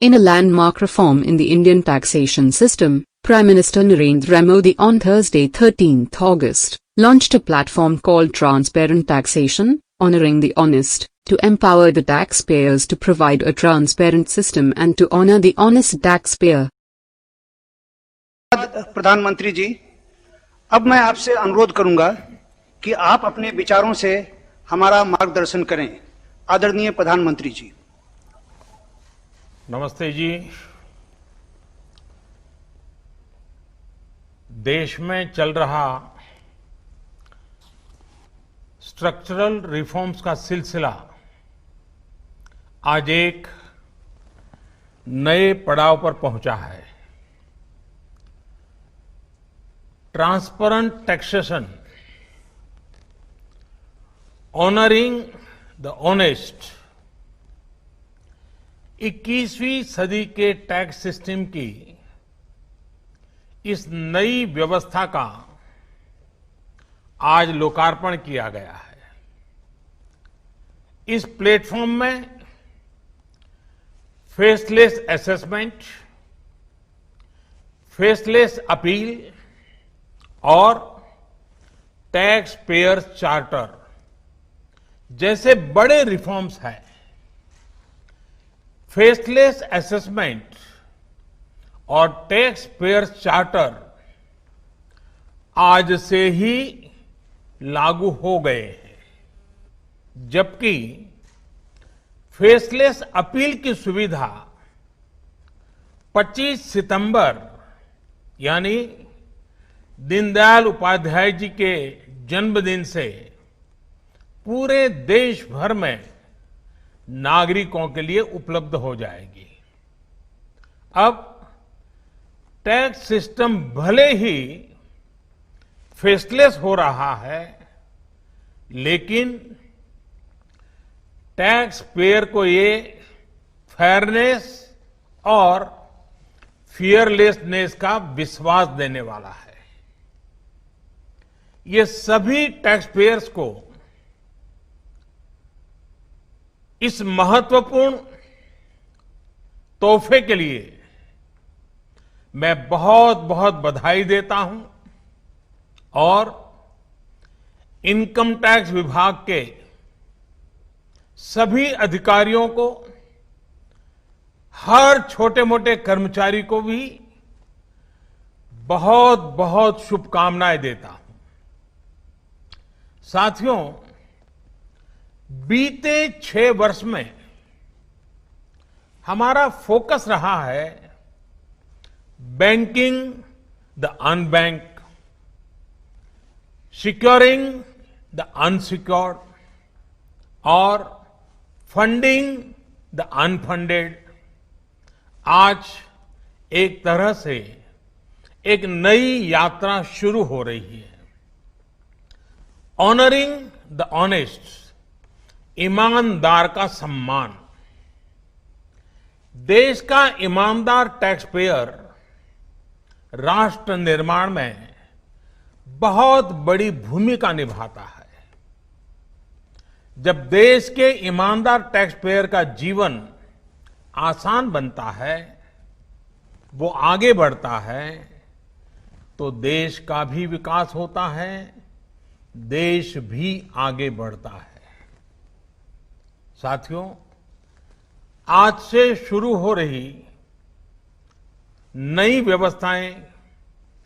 In a landmark reform in the Indian taxation system, Prime Minister Narendra Modi on Thursday 13th August, launched a platform called Transparent Taxation, Honoring the Honest, to empower the taxpayers to provide a transparent system and to honor the honest taxpayer. प्रधानमंत्री जी, अब मैं आपसे अनुरोध करूंगा कि आप अपने विचारों से हमारा मार्गदर्शन करें। आदरणीय प्रधानमंत्री जी। नमस्ते जी। देश में चल रहा स्ट्रक्चरल रिफॉर्म्स का सिलसिला आज एक नए पड़ाव पर पहुंचा है। Transparent taxation, honouring the honest, 21वीं सदी के टैक्स सिस्टम की इस नई व्यवस्था का आज लोकार्पण किया गया है। इस प्लेटफॉर्म में फेसलेस असेसमेंट, फेसलेस अपील और टैक्स पेयर चार्टर जैसे बड़े रिफॉर्म्स हैं। फेसलेस असेसमेंट और टैक्स पेयर चार्टर आज से ही लागू हो गए हैं, जबकि फेसलेस अपील की सुविधा 25 सितंबर यानी दीनदयाल उपाध्याय जी के जन्मदिन से पूरे देश भर में नागरिकों के लिए उपलब्ध हो जाएगी। अब टैक्स सिस्टम भले ही फेसलेस हो रहा है, लेकिन टैक्स पेयर को ये फेयरनेस और फियरलेसनेस का विश्वास देने वाला है। ये सभी टैक्स पेयर्स को इस महत्वपूर्ण तोहफे के लिए मैं बहुत बहुत बधाई देता हूं और इनकम टैक्स विभाग के सभी अधिकारियों को, हर छोटे मोटे कर्मचारी को भी बहुत बहुत शुभकामनाएं देता हूं। साथियों, बीते 6 वर्ष में हमारा फोकस रहा है banking the unbanked, securing the unsecured और फंडिंग द अनफंडेड। आज एक तरह से एक नई यात्रा शुरू हो रही है। ऑनरिंग द ऑनेस्ट, ईमानदार का सम्मान। देश का ईमानदार टैक्स पेयर राष्ट्र निर्माण में बहुत बड़ी भूमिका निभाता है। जब देश के ईमानदार टैक्स पेयर का जीवन आसान बनता है, वो आगे बढ़ता है, तो देश का भी विकास होता है, देश भी आगे बढ़ता है। साथियों, आज से शुरू हो रही नई व्यवस्थाएं,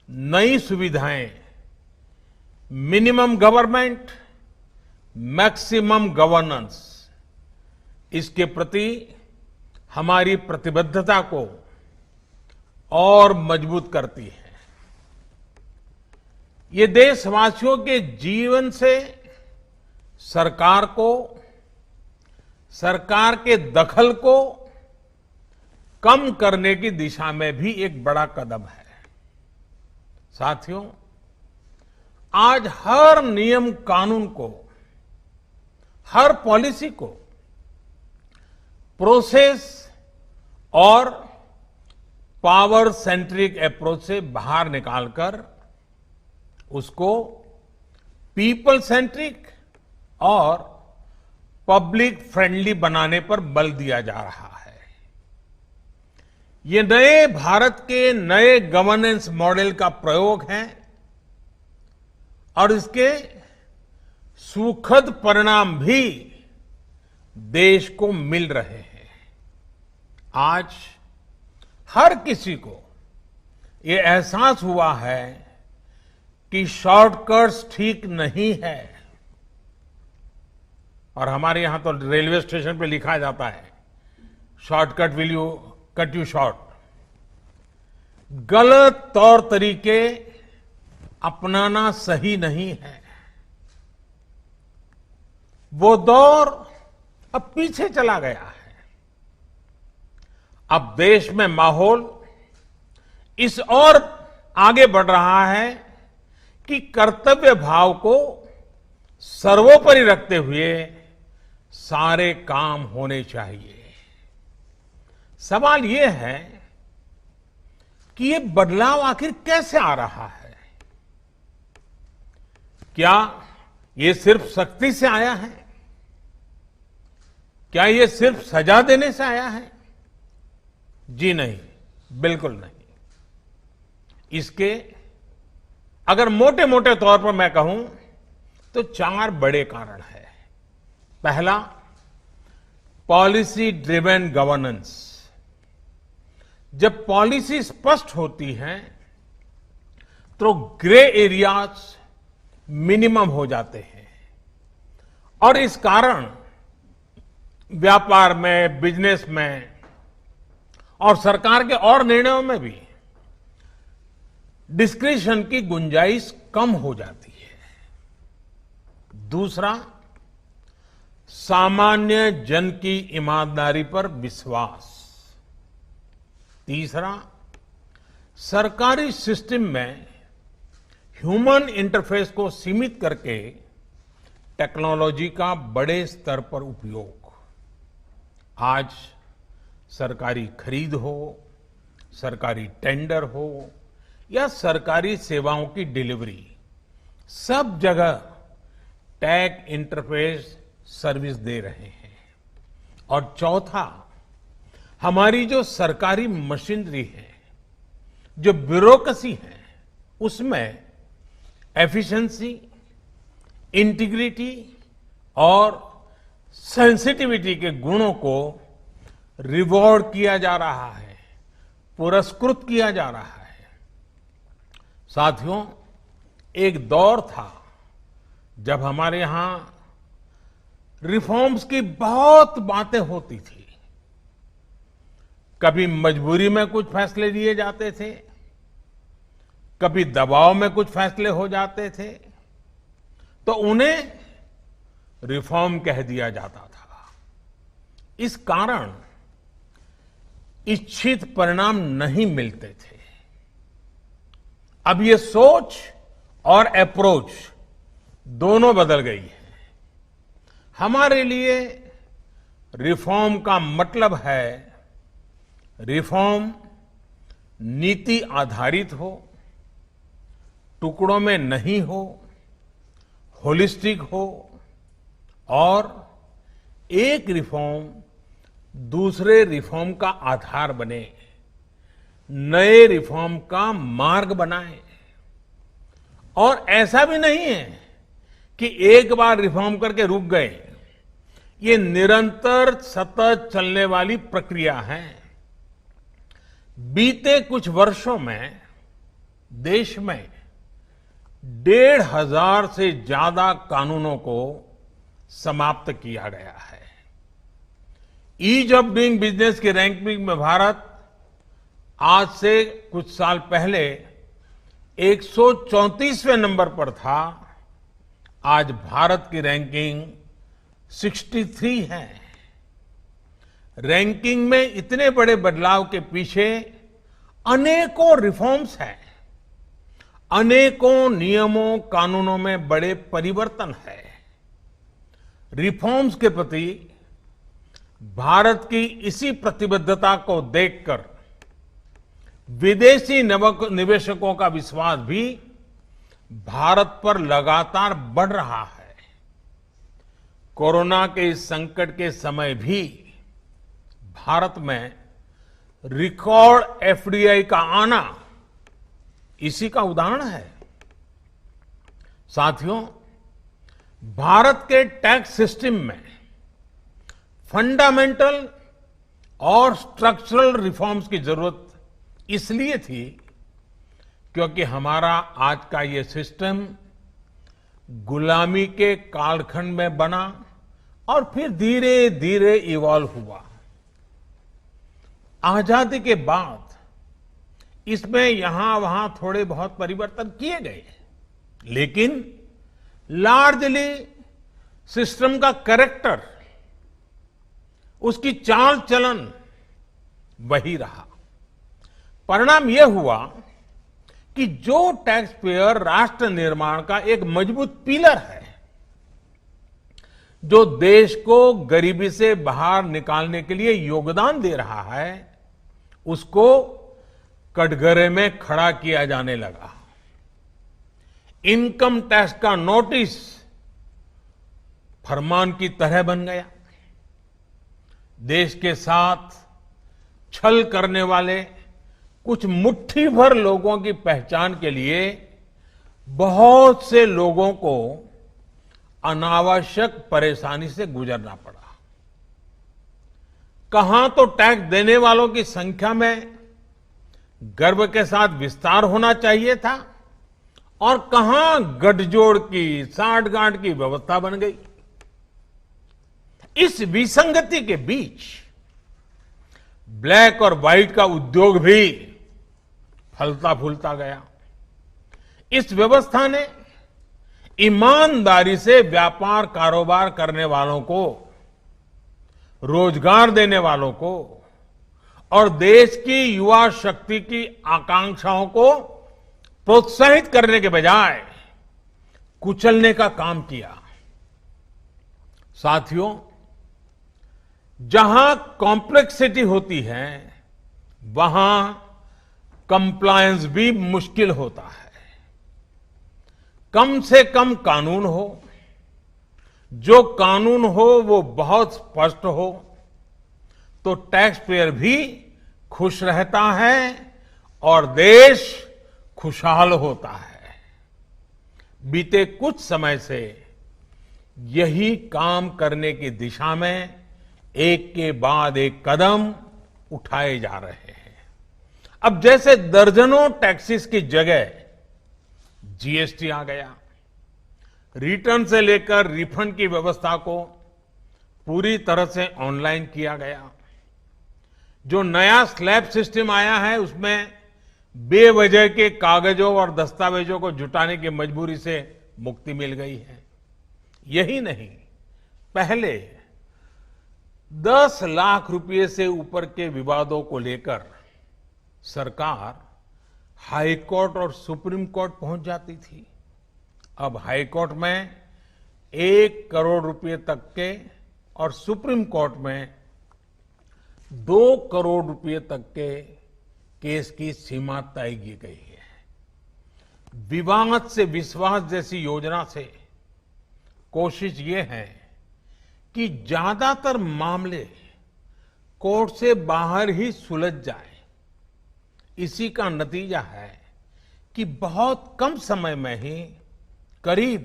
नई सुविधाएं, मिनिमम गवर्नमेंट, मैक्सिमम गवर्नेंस, इसके प्रति हमारी प्रतिबद्धता को और मजबूत करती है। ये देशवासियों के जीवन से सरकार को, सरकार के दखल को कम करने की दिशा में भी एक बड़ा कदम है। साथियों, आज हर नियम कानून को, हर पॉलिसी को प्रोसेस और पावर सेंट्रिक अप्रोच से बाहर निकालकर उसको पीपल सेंट्रिक और पब्लिक फ्रेंडली बनाने पर बल दिया जा रहा है। ये नए भारत के नए गवर्नेंस मॉडल का प्रयोग है और इसके सुखद परिणाम भी देश को मिल रहे हैं। आज हर किसी को ये एहसास हुआ है कि शॉर्टकट्स ठीक नहीं है। और हमारे यहां तो रेलवे स्टेशन पे लिखा जाता है, shortcut will you cut you short. गलत तौर तरीके अपनाना सही नहीं है। वो दौर अब पीछे चला गया है। अब देश में माहौल इस ओर आगे बढ़ रहा है कि कर्तव्य भाव को सर्वोपरि रखते हुए सारे काम होने चाहिए। सवाल यह है कि ये बदलाव आखिर कैसे आ रहा है? क्या ये सिर्फ सख्ती से आया है? क्या ये सिर्फ सजा देने से आया है? जी नहीं, बिल्कुल नहीं। इसके अगर मोटे मोटे तौर पर मैं कहूं तो 4 बड़े कारण हैं। पहला, पॉलिसी ड्रिवन गवर्नेंस। जब पॉलिसी स्पष्ट होती है तो ग्रे एरियाज मिनिमम हो जाते हैं और इस कारण व्यापार में, बिजनेस में और सरकार के और निर्णयों में भी डिस्क्रिशन की गुंजाइश कम हो जाती है। दूसरा, सामान्य जन की ईमानदारी पर विश्वास। तीसरा, सरकारी सिस्टम में ह्यूमन इंटरफेस को सीमित करके टेक्नोलॉजी का बड़े स्तर पर उपयोग। आज सरकारी खरीद हो, सरकारी टेंडर हो या सरकारी सेवाओं की डिलीवरी, सब जगह टैग इंटरफेस सर्विस दे रहे हैं। और चौथा, हमारी जो सरकारी मशीनरी है, जो ब्यूरोक्रेसी है, उसमें एफिशिएंसी, इंटीग्रिटी और सेंसिटिविटी के गुणों को रिवॉर्ड किया जा रहा है, पुरस्कृत किया जा रहा है। साथियों, एक दौर था जब हमारे यहां रिफॉर्म्स की बहुत बातें होती थी। कभी मजबूरी में कुछ फैसले लिए जाते थे, कभी दबाव में कुछ फैसले हो जाते थे, तो उन्हें रिफॉर्म कह दिया जाता था। इस कारण इच्छित परिणाम नहीं मिलते थे। अब ये सोच और अप्रोच दोनों बदल गई है। हमारे लिए रिफॉर्म का मतलब है रिफॉर्म नीति आधारित हो, टुकड़ों में नहीं हो, होलिस्टिक हो और एक रिफॉर्म दूसरे रिफॉर्म का आधार बने, नए रिफॉर्म का मार्ग बनाए। और ऐसा भी नहीं है कि एक बार रिफॉर्म करके रुक गए। ये निरंतर सतत चलने वाली प्रक्रिया है। बीते कुछ वर्षों में देश में 1,500 से ज्यादा कानूनों को समाप्त किया गया है। ईज ऑफ डूइंग बिजनेस की रैंकिंग में भारत आज से कुछ साल पहले 134वें नंबर पर था। आज भारत की रैंकिंग 63 है। रैंकिंग में इतने बड़े बदलाव के पीछे अनेकों रिफॉर्म्स हैं, अनेकों नियमों कानूनों में बड़े परिवर्तन है। रिफॉर्म्स के प्रति भारत की इसी प्रतिबद्धता को देखकर विदेशी निवेशकों का विश्वास भी भारत पर लगातार बढ़ रहा है। कोरोना के इस संकट के समय भी भारत में रिकॉर्ड एफडीआई का आना इसी का उदाहरण है। साथियों, भारत के टैक्स सिस्टम में फंडामेंटल और स्ट्रक्चरल रिफॉर्म्स की जरूरत इसलिए थी क्योंकि हमारा आज का ये सिस्टम गुलामी के कालखंड में बना और फिर धीरे धीरे इवॉल्व हुआ। आजादी के बाद इसमें यहां वहां थोड़े बहुत परिवर्तन किए गए, लेकिन लार्जली सिस्टम का कैरेक्टर, उसकी चाल चलन वही रहा। परिणाम यह हुआ कि जो टैक्स पेयर राष्ट्र निर्माण का एक मजबूत पिलर है, जो देश को गरीबी से बाहर निकालने के लिए योगदान दे रहा है, उसको कटघरे में खड़ा किया जाने लगा। इनकम टैक्स का नोटिस फरमान की तरह बन गया। देश के साथ छल करने वाले कुछ मुट्ठी भर लोगों की पहचान के लिए बहुत से लोगों को अनावश्यक परेशानी से गुजरना पड़ा। कहां तो टैक्स देने वालों की संख्या में गर्व के साथ विस्तार होना चाहिए था और कहां गठजोड़ की, साठगांठ की व्यवस्था बन गई। इस विसंगति के बीच ब्लैक और व्हाइट का उद्योग भी फलता फूलता गया। इस व्यवस्था ने ईमानदारी से व्यापार कारोबार करने वालों को, रोजगार देने वालों को और देश की युवा शक्ति की आकांक्षाओं को प्रोत्साहित करने के बजाय कुचलने का काम किया। साथियों, जहां कॉम्प्लेक्सिटी होती है, वहां कंप्लायंस भी मुश्किल होता है। कम से कम कानून हो, जो कानून हो वो बहुत स्पष्ट हो, तो टैक्स पेयर भी खुश रहता है और देश खुशहाल होता है। बीते कुछ समय से यही काम करने की दिशा में एक के बाद एक कदम उठाए जा रहे हैं। अब जैसे दर्जनों टैक्सेस की जगह जीएसटी आ गया, रिटर्न से लेकर रिफंड की व्यवस्था को पूरी तरह से ऑनलाइन किया गया। जो नया स्लैब सिस्टम आया है, उसमें बेवजह के कागजों और दस्तावेजों को जुटाने की मजबूरी से मुक्ति मिल गई है। यही नहीं, पहले 10 लाख रुपए से ऊपर के विवादों को लेकर सरकार हाई कोर्ट और सुप्रीम कोर्ट पहुंच जाती थी। अब हाई कोर्ट में 1 करोड़ रुपए तक के और सुप्रीम कोर्ट में 2 करोड़ रुपए तक के केस की सीमा तय की गई है। विवाद से विश्वास जैसी योजना से कोशिश ये है कि ज्यादातर मामले कोर्ट से बाहर ही सुलझ जाए। इसी का नतीजा है कि बहुत कम समय में ही करीब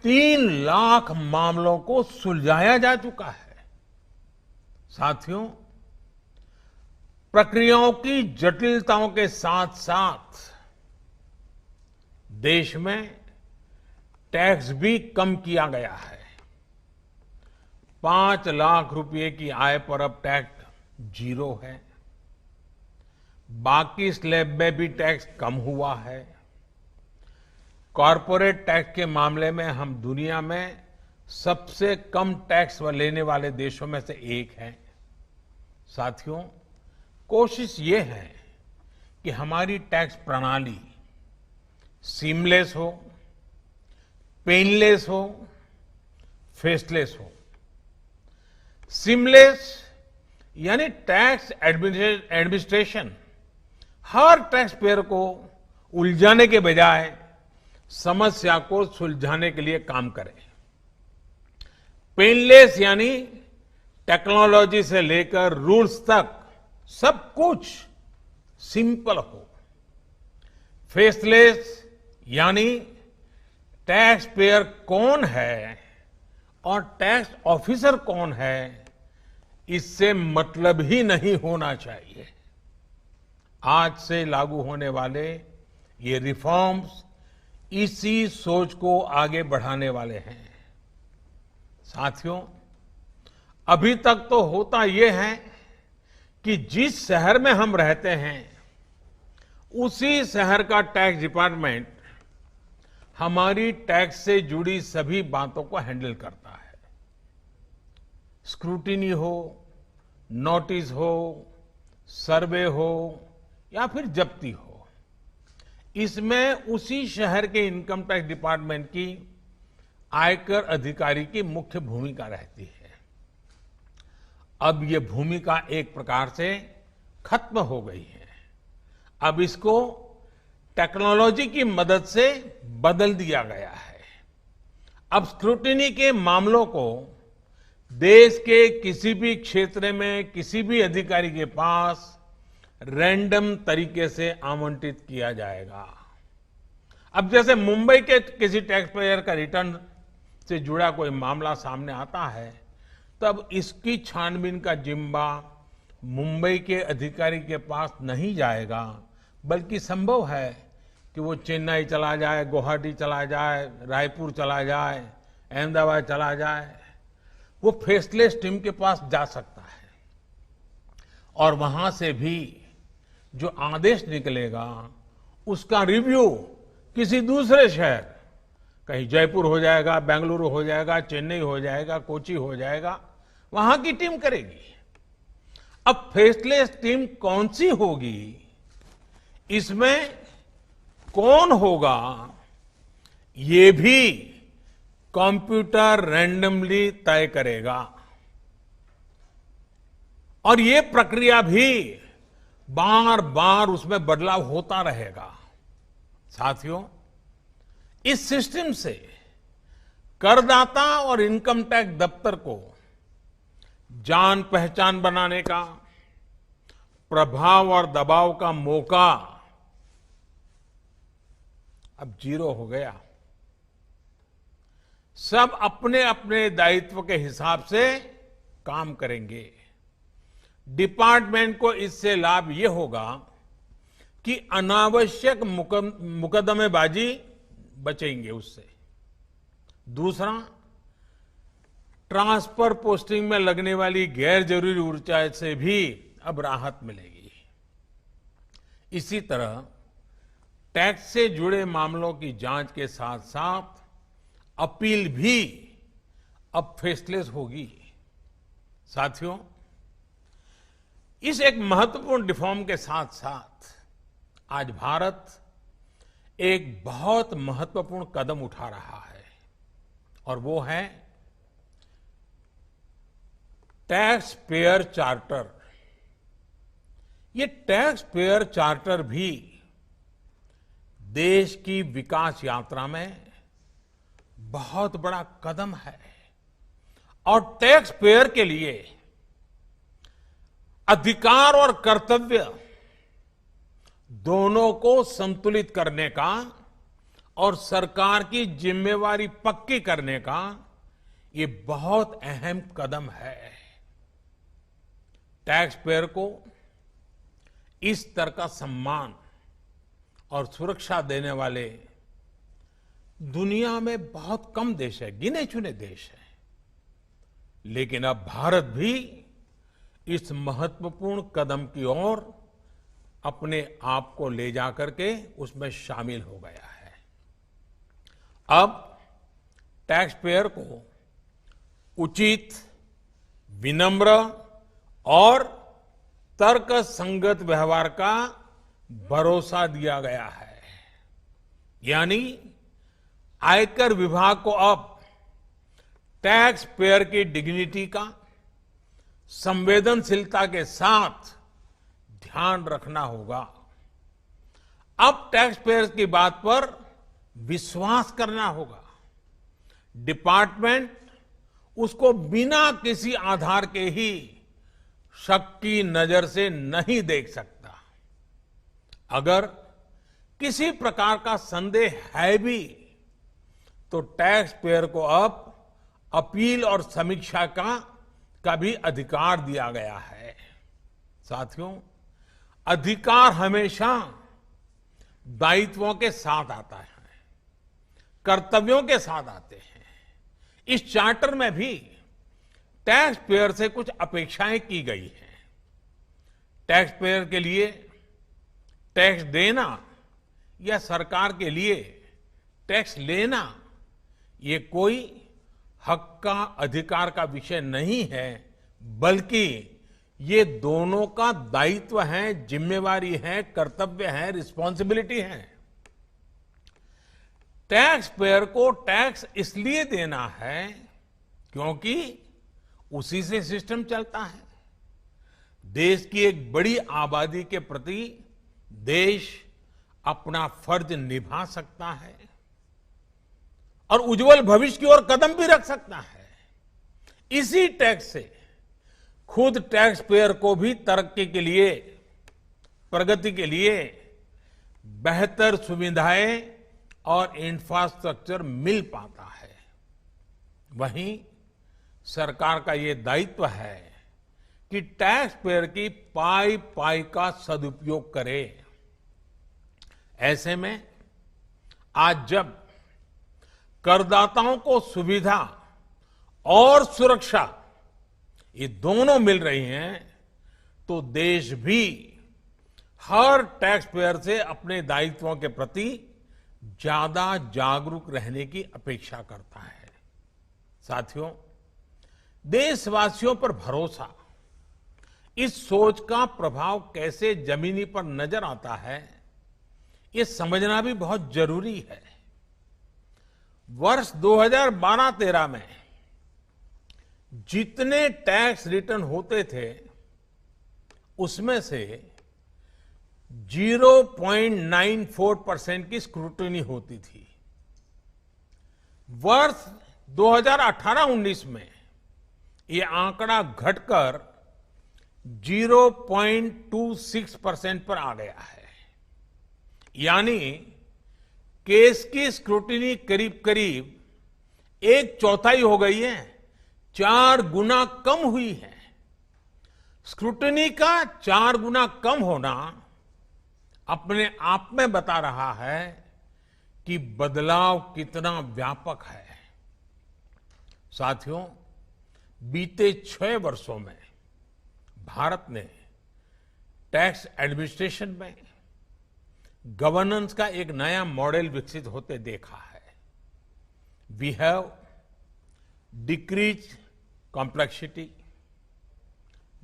3 लाख मामलों को सुलझाया जा चुका है। साथियों, प्रक्रियाओं की जटिलताओं के साथ साथ देश में टैक्स भी कम किया गया है। 5 लाख रुपए की आय पर अब टैक्स 0 है। बाकी स्लैब में भी टैक्स कम हुआ है। कॉरपोरेट टैक्स के मामले में हम दुनिया में सबसे कम टैक्स लेने वाले देशों में से एक हैं। साथियों, कोशिश ये है कि हमारी टैक्स प्रणाली सीमलेस हो, पेनलेस हो, फेसलेस हो। सीमलेस यानी टैक्स एडमिनिस्ट्रेशन हर टैक्स पेयर को उलझाने के बजाय समस्या को सुलझाने के लिए काम करे। पेनलेस यानी टेक्नोलॉजी से लेकर रूल्स तक सब कुछ सिंपल हो। फेसलेस यानी टैक्स पेयर कौन है और टैक्स ऑफिसर कौन है, इससे मतलब ही नहीं होना चाहिए। आज से लागू होने वाले ये रिफॉर्म्स इसी सोच को आगे बढ़ाने वाले हैं। साथियों, अभी तक तो होता ये है कि जिस शहर में हम रहते हैं उसी शहर का टैक्स डिपार्टमेंट हमारी टैक्स से जुड़ी सभी बातों को हैंडल करता है। स्क्रूटिनी हो, नोटिस हो, सर्वे हो या फिर जब्ती हो, इसमें उसी शहर के इनकम टैक्स डिपार्टमेंट की आयकर अधिकारी की मुख्य भूमिका रहती है। अब ये भूमिका एक प्रकार से खत्म हो गई है। अब इसको टेक्नोलॉजी की मदद से बदल दिया गया है। अब स्क्रूटिनी के मामलों को देश के किसी भी क्षेत्र में किसी भी अधिकारी के पास रैंडम तरीके से आवंटित किया जाएगा। अब जैसे मुंबई के किसी टैक्स पेयर का रिटर्न से जुड़ा कोई मामला सामने आता है, तब इसकी छानबीन का जिम्मा मुंबई के अधिकारी के पास नहीं जाएगा, बल्कि संभव है कि वो चेन्नई चला जाए, गुवाहाटी चला जाए, रायपुर चला जाए, अहमदाबाद चला जाए। वो फेसलेस टीम के पास जा सकता है और वहां से भी जो आदेश निकलेगा उसका रिव्यू किसी दूसरे शहर, कहीं जयपुर हो जाएगा, बेंगलुरु हो जाएगा, चेन्नई हो जाएगा, कोची हो जाएगा, वहां की टीम करेगी। अब फेसलेस टीम कौन सी होगी, इसमें कौन होगा, ये भी कंप्यूटर रैंडमली तय करेगा। और ये प्रक्रिया भी बार बार उसमें बदलाव होता रहेगा। साथियों, इस सिस्टम से करदाता और इनकम टैक्स दफ्तर को जान पहचान बनाने का, प्रभाव और दबाव का मौका अब जीरो हो गया। सब अपने अपने दायित्व के हिसाब से काम करेंगे। डिपार्टमेंट को इससे लाभ ये होगा कि अनावश्यक मुकदमेबाजी बचेंगे उससे। दूसरा, ट्रांसफर पोस्टिंग में लगने वाली गैर जरूरी ऊर्जा से भी अब राहत मिलेगी। इसी तरह टैक्स से जुड़े मामलों की जांच के साथ साथ अपील भी अब फेसलेस होगी। साथियों, इस एक महत्वपूर्ण रिफॉर्म के साथ साथ आज भारत एक बहुत महत्वपूर्ण कदम उठा रहा है और वो है टैक्स पेयर चार्टर। ये टैक्स पेयर चार्टर भी देश की विकास यात्रा में बहुत बड़ा कदम है और टैक्स पेयर के लिए अधिकार और कर्तव्य दोनों को संतुलित करने का और सरकार की जिम्मेवारी पक्की करने का ये बहुत अहम कदम है। टैक्स पेयर को इस स्तर का सम्मान और सुरक्षा देने वाले दुनिया में बहुत कम देश है, गिने चुने देश हैं। लेकिन अब भारत भी इस महत्वपूर्ण कदम की ओर अपने आप को ले जाकर के उसमें शामिल हो गया है। अब टैक्स पेयर को उचित, विनम्र और तर्क संगत व्यवहार का भरोसा दिया गया है। यानी आयकर विभाग को अब टैक्स पेयर की डिग्निटी का संवेदनशीलता के साथ ध्यान रखना होगा। अब टैक्स पेयर की बात पर विश्वास करना होगा। डिपार्टमेंट उसको बिना किसी आधार के ही शक की नजर से नहीं देख सकता। अगर किसी प्रकार का संदेह है भी तो टैक्स पेयर को अब अपील और समीक्षा का भी अधिकार दिया गया है। साथियों, अधिकार हमेशा दायित्वों के साथ आता है, कर्तव्यों के साथ आते हैं। इस चार्टर में भी टैक्स पेयर से कुछ अपेक्षाएं की गई हैं। टैक्स पेयर के लिए टैक्स देना या सरकार के लिए टैक्स लेना ये कोई हक का अधिकार का विषय नहीं है, बल्कि ये दोनों का दायित्व है, जिम्मेवारी है, कर्तव्य है, रिस्पॉन्सिबिलिटी है। टैक्स पेयर को टैक्स इसलिए देना है क्योंकि उसी से सिस्टम चलता है। देश की एक बड़ी आबादी के प्रति देश अपना फर्ज निभा सकता है और उज्जवल भविष्य की ओर कदम भी रख सकता है। इसी टैक्स से खुद टैक्स पेयर को भी तरक्की के लिए, प्रगति के लिए बेहतर सुविधाएं और इंफ्रास्ट्रक्चर मिल पाता है। वहीं सरकार का ये दायित्व है कि टैक्स पेयर की पाई पाई का सदुपयोग करे। ऐसे में आज जब करदाताओं को सुविधा और सुरक्षा ये दोनों मिल रही हैं, तो देश भी हर टैक्स पेयर से अपने दायित्वों के प्रति ज्यादा जागरूक रहने की अपेक्षा करता है। साथियों, देशवासियों पर भरोसा, इस सोच का प्रभाव कैसे जमीनी पर नजर आता है, ये समझना भी बहुत जरूरी है। वर्ष 2012-13 में जितने टैक्स रिटर्न होते थे उसमें से 0.94% की स्क्रूटनी होती थी। वर्ष 2018-19 में ये आंकड़ा घटकर 0.26% पर आ गया है। यानी केस की स्क्रूटनी करीब करीब 1/4 हो गई है, 4 गुना कम हुई है। स्क्रूटनी का 4 गुना कम होना अपने आप में बता रहा है कि बदलाव कितना व्यापक है। साथियों, बीते 6 वर्षों में भारत ने टैक्स एडमिनिस्ट्रेशन में गवर्नेंस का एक नया मॉडल विकसित होते देखा है। We have decrease complexity,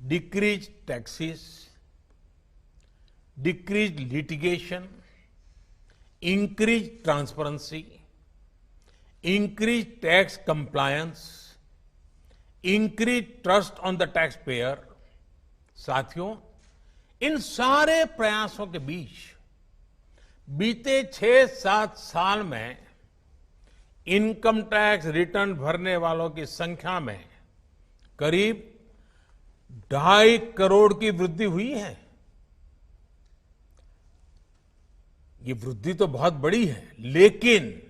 decrease taxes, decreased litigation, increased transparency, increased tax compliance, increased trust on the taxpayer। साथियों, इन सारे प्रयासों के बीच बीते 6-7 साल में इनकम टैक्स रिटर्न भरने वालों की संख्या में करीब 2.5 करोड़ की वृद्धि हुई है। ये वृद्धि तो बहुत बड़ी है, लेकिन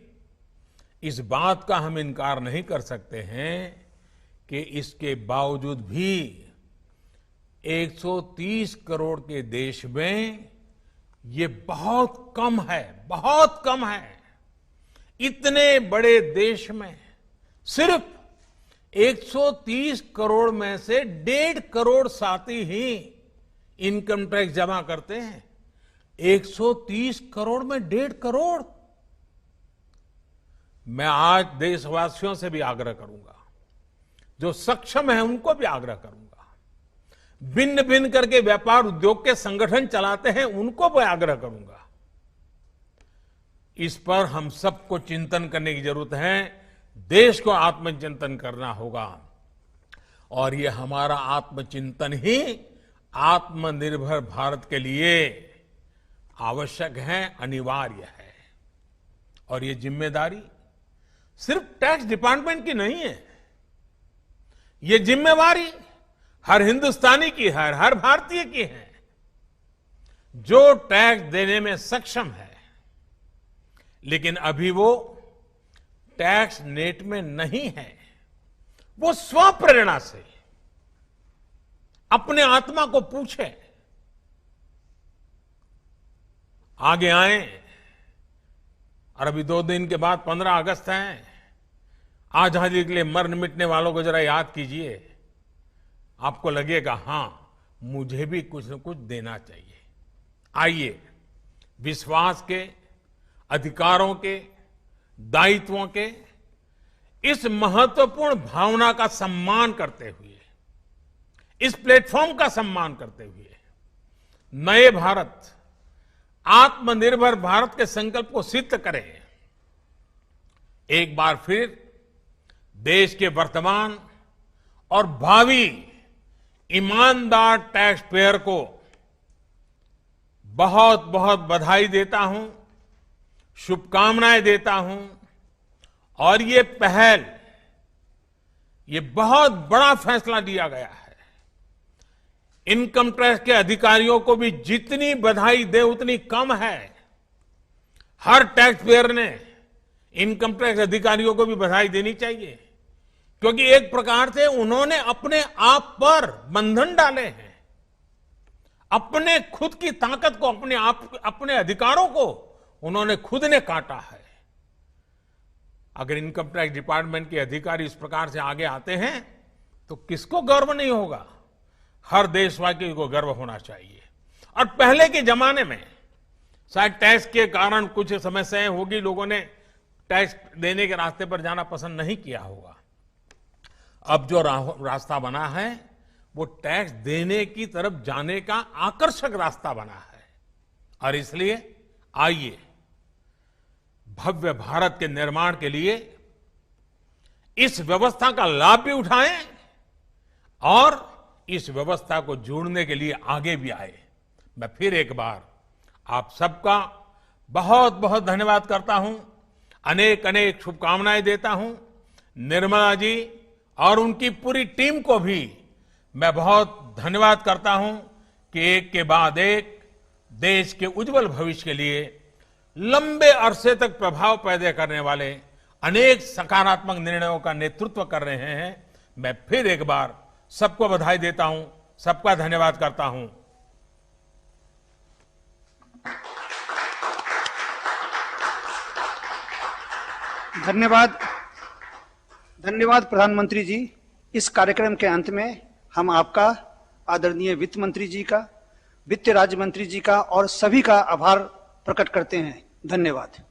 इस बात का हम इनकार नहीं कर सकते हैं कि इसके बावजूद भी 130 करोड़ के देश में ये बहुत कम है, बहुत कम है। इतने बड़े देश में सिर्फ 130 करोड़ में से 1.5 करोड़ साथी ही इनकम टैक्स जमा करते हैं। 130 करोड़ में 1.5 करोड़। मैं आज देशवासियों से भी आग्रह करूंगा, जो सक्षम है उनको भी आग्रह करूंगा, भिन्न भिन्न करके व्यापार उद्योग के संगठन चलाते हैं उनको भी आग्रह करूंगा। इस पर हम सबको चिंतन करने की जरूरत है, देश को आत्मचिंतन करना होगा और ये हमारा आत्मचिंतन ही आत्मनिर्भर भारत के लिए आवश्यक है, अनिवार्य है। और ये जिम्मेदारी सिर्फ टैक्स डिपार्टमेंट की नहीं है, ये जिम्मेवारी हर हिंदुस्तानी की है, हर भारतीय की है, जो टैक्स देने में सक्षम है, लेकिन अभी वो टैक्स नेट में नहीं है, वो स्वप्रेरणा से अपने आत्मा को पूछे, आगे आए। और अभी 2 दिन के बाद 15 अगस्त है। आजादी के लिए मरने मिटने वालों को जरा याद कीजिए। आपको लगेगा हां, मुझे भी कुछ न कुछ देना चाहिए। आइए विश्वास के, अधिकारों के, दायित्वों के इस महत्वपूर्ण भावना का सम्मान करते हुए, इस प्लेटफॉर्म का सम्मान करते हुए नए भारत, आत्मनिर्भर भारत के संकल्प को सिद्ध करें। एक बार फिर देश के वर्तमान और भावी ईमानदार टैक्स पेयर को बहुत बहुत बधाई देता हूं, शुभकामनाएं देता हूं। और ये पहल, ये बहुत बड़ा फैसला लिया गया है। इनकम टैक्स के अधिकारियों को भी जितनी बधाई दे उतनी कम है। हर टैक्स पेयर ने इनकम टैक्स अधिकारियों को भी बधाई देनी चाहिए, क्योंकि एक प्रकार से उन्होंने अपने आप पर बंधन डाले हैं, अपने खुद की ताकत को, अपने अधिकारों को उन्होंने खुद ने काटा है। अगर इनकम टैक्स डिपार्टमेंट के अधिकारी इस प्रकार से आगे आते हैं तो किसको गर्व नहीं होगा? हर देशवासी को गर्व होना चाहिए। और पहले के जमाने में शायद टैक्स के कारण कुछ समस्याएं होगी, लोगों ने टैक्स देने के रास्ते पर जाना पसंद नहीं किया होगा। अब जो रास्ता बना है वो टैक्स देने की तरफ जाने का आकर्षक रास्ता बना है। और इसलिए आइए भव्य भारत के निर्माण के लिए इस व्यवस्था का लाभ भी उठाएं और इस व्यवस्था को जोड़ने के लिए आगे भी आए। मैं फिर एक बार आप सबका बहुत बहुत धन्यवाद करता हूं, अनेक अनेक शुभकामनाएं देता हूं। निर्मला जी और उनकी पूरी टीम को भी मैं बहुत धन्यवाद करता हूं कि एक के बाद एक देश के उज्जवल भविष्य के लिए लंबे अरसे तक प्रभाव पैदा करने वाले अनेक सकारात्मक निर्णयों का नेतृत्व कर रहे हैं। मैं फिर एक बार सबको बधाई देता हूं, सबका धन्यवाद करता हूं। धन्यवाद प्रधानमंत्री जी। इस कार्यक्रम के अंत में हम आपका, आदरणीय वित्त मंत्री जी का, वित्त राज्य मंत्री जी का और सभी का आभार प्रकट करते हैं। धन्यवाद।